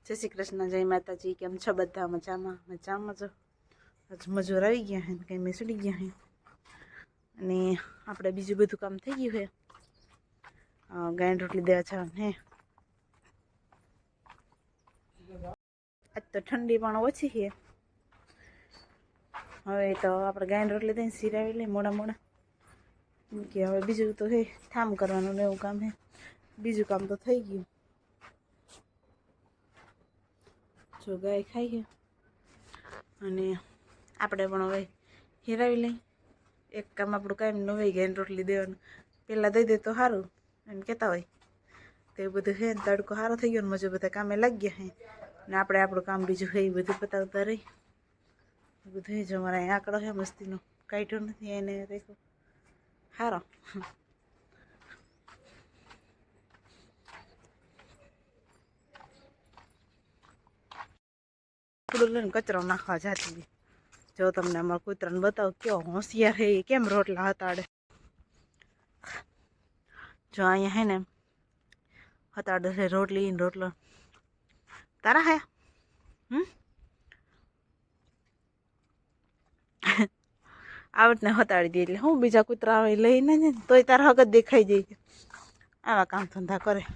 જય શ્રી કૃષ્ણ, જય માતાજી। કેમ છો બધા? મજામાં? મજામાં છો? આજ મજૂર આવી ગયા હે, કંઈ મેસડી ગયા હે અને આપણે બીજું બધું કામ થઈ ગયું હે। ગાયને રોટલી દેવા જવાનું હે। આજ તો ઠંડી પણ ઓછી છે। હવે તો આપણે ગાયને રોટલી દઈને સિરાવી લઈએ મોડા મોડા, કે હવે બીજું તો હે ઠામ કરવાનું ને એવું કામ હે। બીજું કામ તો થઈ ગયું। જો ગાય ખાઈ છે અને આપણે પણ હવે હિરાવી લઈ। એક કામ આપણું કાંઈ ન હોય, ગાયને રોટલી દેવાનું પહેલાં દઈ દે તો સારું એમ કહેતા હોય તો એ બધું હે ને। તડકો સારો થઈ ગયો ને મજૂર બધા કામે લાગી ગયા હે ને આપણે આપણું કામ બીજું હે એ બધું પતાવતા રહી। બધું હે જો અમારે અહીં આંકડો હે મસ્તીનો કાઢ્યો નથી એને રેખો સારો। થોડું લઈને કચરો નાખવા જતી જો તમને અમારા કૂતરાને બતાવું કેવો હોશિયાર હે, કેમ રોટલા હતાડે। જો અહીંયા હે ને હતાડે છે રોટલી ને રોટલો તારા હે આવડને હતાડી દે એટલે હું બીજા કૂતરા આવે લઈને ને તોય તારા હગત દેખાઈ જાય। આવા કામ ધંધા કરે।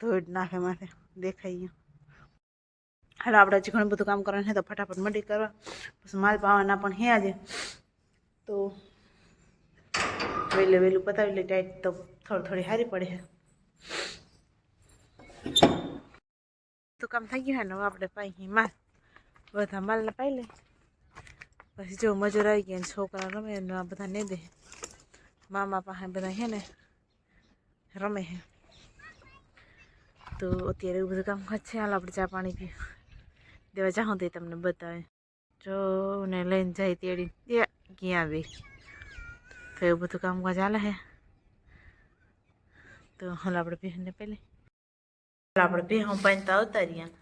ધોઈ નાખે માથે દેખાઈ ગયું। હાલો આપણે હજી ઘણું બધું કામ કરવાનું છે તો ફટાફટ મંડી કરવા, પછી માલ પાવાના પણ હે આજે તો વહેલું પતાવી લે ટાઈટ તો થોડી સારી પડે છે। તો કામ થઈ ગયું હે ને આપણે પાઈ માલ બધા માલને પાઈ લે। પછી જો મજૂર આવી ગયા ને છોકરા રમે ને આ બધા ને દે મામા પાસે બધા હે ને રમે છે। તો અત્યારે એવું બધું કામ છે। હાલ આપણે ચા પાણી પી દેવા જાઉં તે તમને બતાવે। જો ને લઈને જાય તેડી ક્યાં બે તો એવું બધું કામકાજ ચાલે છે। તો હાલ આપણે બહેનને પહેલે આપણે બે હું પાણી તો આવતા રહ્યા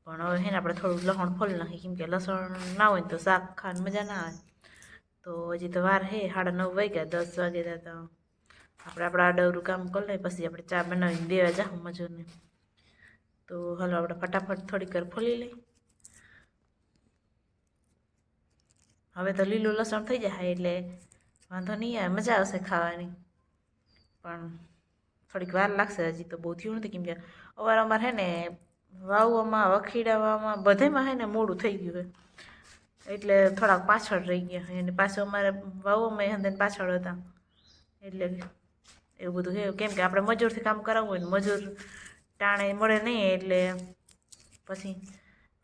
પણ હવે હે ને આપણે થોડું લસણ ફોલી નાખીએ, કેમ કે લસણ ના હોય તો શાક ખાવાની મજા ના આવે। તો હજી તો વાર હે 9:30 વાગ્યા, 10 વાગે તો આપણે આપણા ડવરું કામ કરી લઈએ, પછી આપણે ચા બનાવીને દેવા જાઉં મજૂરને। તો હાલો આપણે ફટાફટ થોડીક વાર ફોલી લઈ। હવે તો લીલું લસણ થઈ જાય એટલે વાંધો નહીં આવે, મજા આવશે ખાવાની, પણ થોડીક વાર લાગશે। હજી તો બહુ થયું નથી, કેમ કે અવારનવાર હે ને વાવવામાં વખીડાવામાં બધેમાં હે ને મોડું થઈ ગયું હે એટલે થોડાક પાછળ રહી ગયા હે અને પાછું અમારે વાવવામાં હંધે પાછળ હતા એટલે એવું બધું છે। કેમ કે આપણે મજૂરથી કામ કરાવવું હોય ને મજૂર ટાણે મળે નહીં એટલે પછી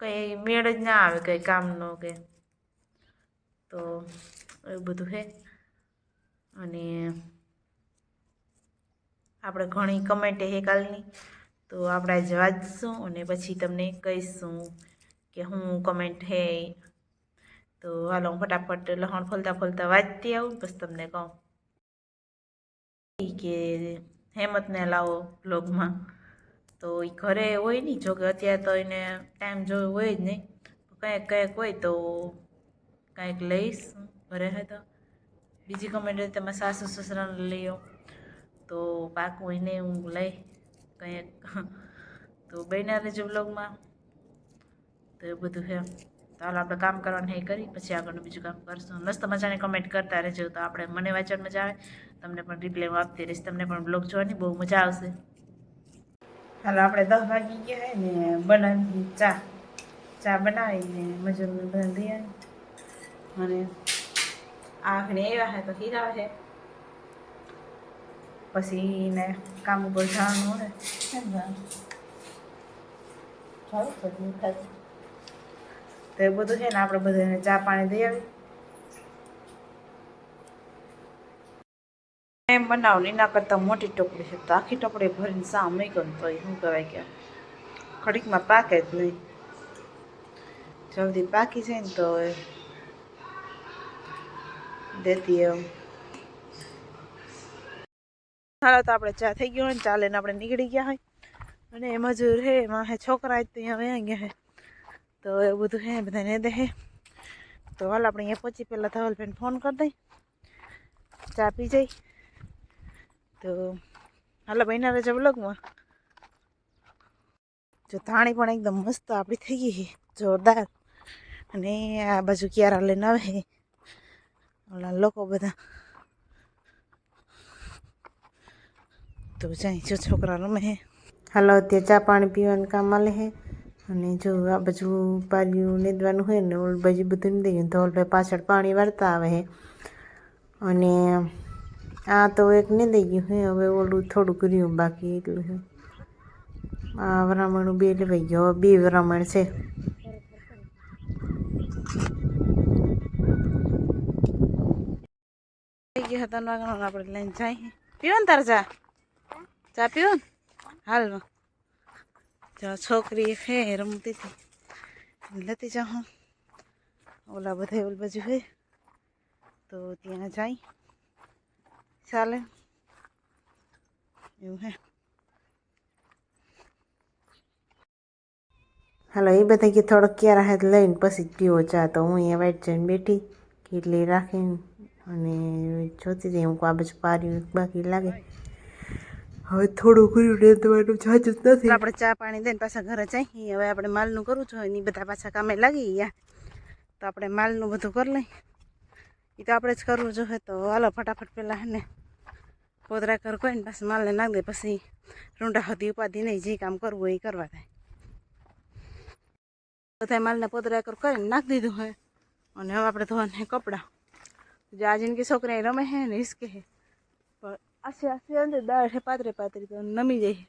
કંઈ મેળ જ ના આવે કંઈ કામનો કે, તો એવું બધું છે। અને આપણે ઘણી કમેન્ટ હે કાલની તો આપણે આજે વાંચશું અને પછી તમને કહીશું કે હું કમેન્ટ હે। તો હાલો હું ફટાફટ લસણ ફોલતા વાંચતી આવું પછી તમને કહું કે હેમતને લાવો બ્લોગમાં। તો એ ઘરે હોય નહીં, જોકે અત્યારે તો એને ટાઈમ જો હોય જ નહીં, કંઈક હોય તો કંઈક લઈશ ઘરે હે તો। બીજી કમેન્ટ તમે સાસુ સસરાને લઈ આવો તો પાકું એને હું લઈ કંઈક, તો બન્યા રહેજો બ્લોગમાં। તો એવું બધું છે। તો હાલ આપણે કામ કરવાનું એ કરી પછી આગળનું બીજું કામ કરશું। મસ્ત મજાની કમેન્ટ કરતા રહેજો તો આપણે મને વાંચવાની મજા આવે, તમને પણ રિપ્લાય હું આપતી રહીશ, તમને પણ બ્લોગ જોવાની બહુ મજા આવશે। હાલો આપણે 10 વાગી ગયા હે ને બનાવી ચા બનાવીને મજૂરને બધા દઈ આવી અને આખને આવ્યા હે તો હીરા છે પછી એને કામ ઉપર જવાનું હોય તો એ બધું છે ને આપણે બધાને ચા પાણી દઈ આવી। એમ બનાવું એના કરતાં મોટી ટોપડી છે તો આખી ટોપડી ભરીને સા મૂક્યો ને તો શું કહેવાય કે ઘડીકમાં પાકે જ નહીં, જલ્દી પાકી જાય ને તો દેતી એમ। હાલો તો આપણે ચા થઈ ગયો હોય ને ચા લઈને આપણે નીકળી ગયા હોય અને મજૂર હે એમાં હે છોકરા તો અહીંયા વયા ગયા હે તો એવું બધું હે બધાને દે હે। તો હાલ આપણે અહીંયા પહોંચી પહેલાં ધવલભાઈને ફોન કરી દઈ, ચા પી જઈ. તો હાલો બહેના રહેજો બ્લોગમાં. જો ધાણી પણ એકદમ મસ્ત આપણી થઈ ગઈ છે, જોરદાર. અને આ બાજુ ક્યારા લઈને આવે છે ઓલા લોકો બધા. તો જાય જો છોકરા રમે છે. હાલો અત્યારે ચા પાણી પીવાનું કામ આલે છે. અને જો આ બાજુ પારિયું નીંદવાનું હોય ને ઓલ બાજુ બધું નીંદી ગયું. ધવલભાઈ પાછળ પાણી વાળતા આવે છે. અને આ તો એક નીંદાઈ ગયું છે, હવે ઓલું થોડુંક રહ્યું બાકી એટલું છે. આ વરામણું 2 લેવાઈ ગયો, 2 વરામણ છે. થઈ ગયો હતા આપણે લઈને જાય. પીવો ને તારે ચા? ચા પીવો ને? હાલ જો છોકરી છે રમતી હતી, લેતી જાઉં. ઓલા બધા ઓલ બાજુ છે તો ત્યાં જાય ચાલે એવું હે. હાલો એ બધા કે થોડોક ક્યારે હાથ લઈને પછી પીવો ચા. તો હું અહીંયા વાઈટ જઈને બેઠી કેટલી રાખીને અને જોતી હતી. હું આ બાજુ પાર્યું બાકી લાગે. હવે થોડું કર્યું રેતવાનું જાજુ જ નથી. આપણે ચા પાણી દઈને પાછા ઘરે જઈએ. હવે આપણે માલનું કરવું જોઈએ ને બધા પાછા કામે લાગી ગયા. તો આપણે માલનું બધું કરી લઈ. એ તો આપણે જ કરવું જોઈએ. તો હાલો ફટાફટ પહેલાં હે ને પોદરા કર કોઈ ને પાછું માલને નાખ દે. પછી રૂંઢા હતી ઉપાધિ નહીં, જે કામ કરવું હોય એ કરવા થાય. બધા માલને પોદરા કર કરીને નાખી દીધું હોય. અને હવે આપણે ધોવાને કપડાં. જો આ જિંદગી છોકરા રમે છે ને હિસકે છે, પણ આસે અંદર દાળ છે પાતરી પાતરી તો નમી જાય.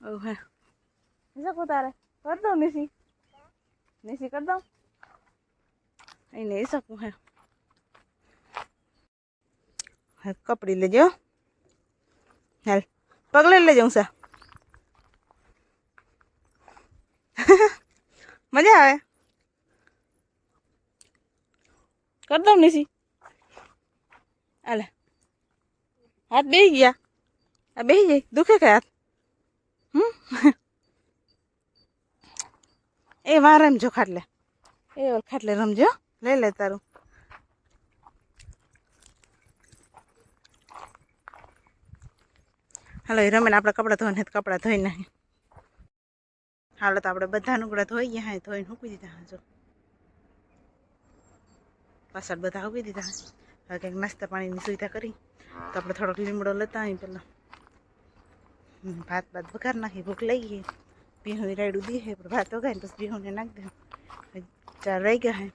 એવું હે શકું તારે કરી દઉં નીસી કરી દઉં એને એ શકું હે. કપડી લેજો હાલ, પગલે લઈ જાઉં સા. મજા આવે કરી દઉં નીસી. હાલે હાથ બેસી ગયા. આ બેસી જાય દુખે કે હાથ? એ વાર રમજો ખાટલે, એ ઓલ ખાટલે રમજો. લઈ લે તારું. હાલો એ રમે ને આપણે કપડાં ધોઈને કપડાં ધોઈ નાખી. હાલો તો આપણે બધા નુકડા ધોઈ ગયા હા, ધોઈને મૂકી દીધા. હા જો પાછળ બધા મૂકી દીધા. હવે કંઈક નાસ્તા પાણીની સુવિધા કરી. તો આપણે થોડોક લીમડો લેતા આવી પહેલાં. ભાત વઘાર નાખી. ભૂખ લઈ ગઈ. ભીહું રાયડું દે છે પણ ભાત વઘારીને પછી ભીહુંને નાખી દે. 4 રહી ગયા હે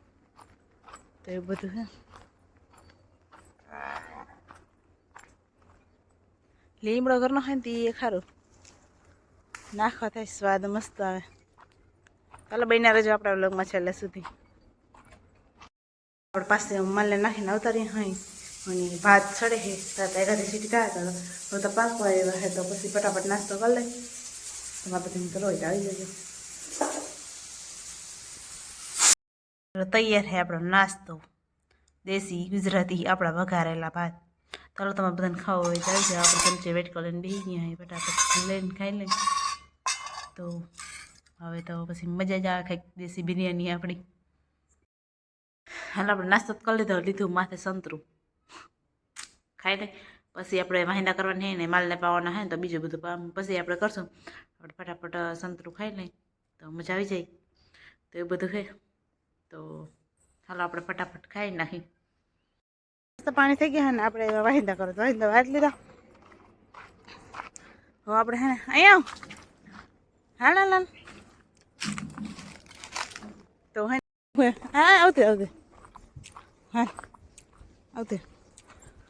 તો એવું બધું હે. લીમડો ઘરનો હોય ને તે એ ખારું નાખવા થાય, સ્વાદ મસ્ત આવે. ચાલો બન્યા રહેજો આપણા વ્લોગમાં છેલ્લે સુધી. આપણે પાસે માલને નાખીને અવતારીએ હોય અને ભાત ચડે છે. તો એકાદી સીટી થાય તો હવે તો પાકવા આવ્યા છે. તો પછી ફટાફટ નાસ્તો કરી લઈ. તમારે બધી તો લોહી આવી જજો. તૈયાર છે આપણો નાસ્તો, દેશી ગુજરાતી આપણા વઘારેલા ભાત. ચાલો તમારે બધાને ખાવો હોય તો આવી જાય. આપણે ચમચે વેટ કરીને બેસી ગયા હોય, ફટાફટ લઈને ખાઈ લઈ. તો હવે તો પછી મજા જ આવે કંઈક દેશી બિરયાની આપણી. હાલ આપણે નાસ્તો કરી લીધું માથે સંતરું ખાઈ લઈ. પછી આપણે વાહિંદા કરવાના હે ને માલને પાવાના હે ને તો બીજું બધું પછી આપણે કરશું. આપણે ફટાફટ સંતરું ખાઈ લઈ તો મજા આવી જાય. તો એવું બધું છે. તો હાલો આપણે ફટાફટ ખાઈ નાખી. પાણી થઈ ગયા ને આપણે વાહિંદા કરો તો વાહિંદા વાટ લીધા. હવે આપણે હે ને અહીંયા હાલ હાલ તો હે હા આવતે હા આવતે.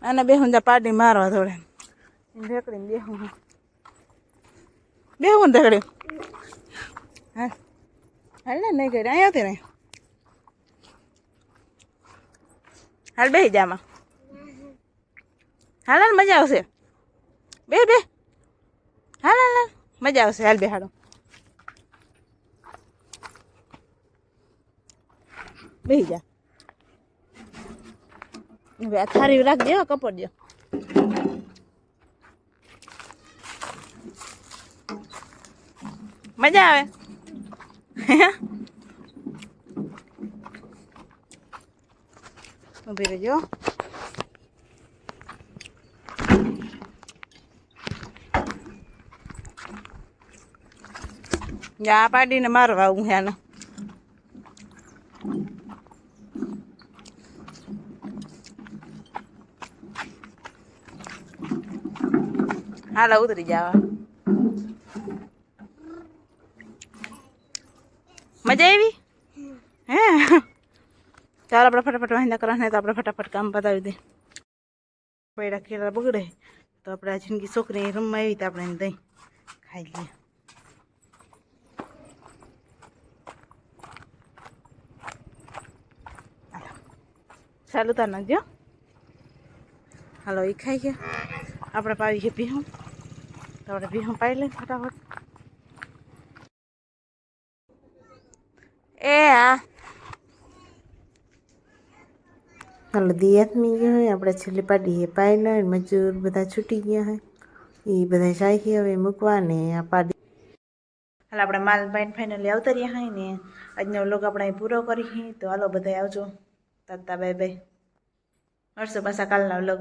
આને બેહું પાડી મારવા થોડે ઢેકડીને બેહું ઢેકડી. હા હાલ ને નહીં કરી અહીંયા આવતી નહીં. હાલ બેસી જામાં. હાલ હાલ મજા આવશે. બે હાલ હાલ હાલ મજા આવશે. હાલ બેહાડો બેસી જા. હવે આ થારી રાખજો કપડજો. મજા આવે. ઊભી રહેજો. જા પાડીને મારવા આવું હેને. હાલો ઉતરી જાવ. મજા આવી હે? ચાલો આપણે ફટાફટ વાંધા કરવાના તો આપણે ફટાફટ કામ પતાવી દે. પૈડા કેળા બગડે તો આપણે આ જિંદગી છોકરી રમવા આવી તો આપણે એને દહીં ખાઈ લઈએ. ચાલુ તાર નાખજો. હાલો એ ખાઈ ગયા. આપણે પાવી છે ભીહું તો આપણે ભીહું પાઈ લઈએ ફટાફટ. એ હા હાલો દિયાતમી ગયો હોય આપણે છેલ્લી પાડીએ પાઈ લે. મજૂર બધા છૂટી ગયા હોય એ બધા જાય છે હવે મૂકવા ને આ પાડી. હાલ આપણે માલ બાઈન ફાઇનલી આવતા રહ્યા હોય ને આજનો વ્લોગ આપણે પૂરો કરી તો હાલો બધા આવજો. તાતા બાય બાય. મળશું પાછા કાલના વ્લોગ.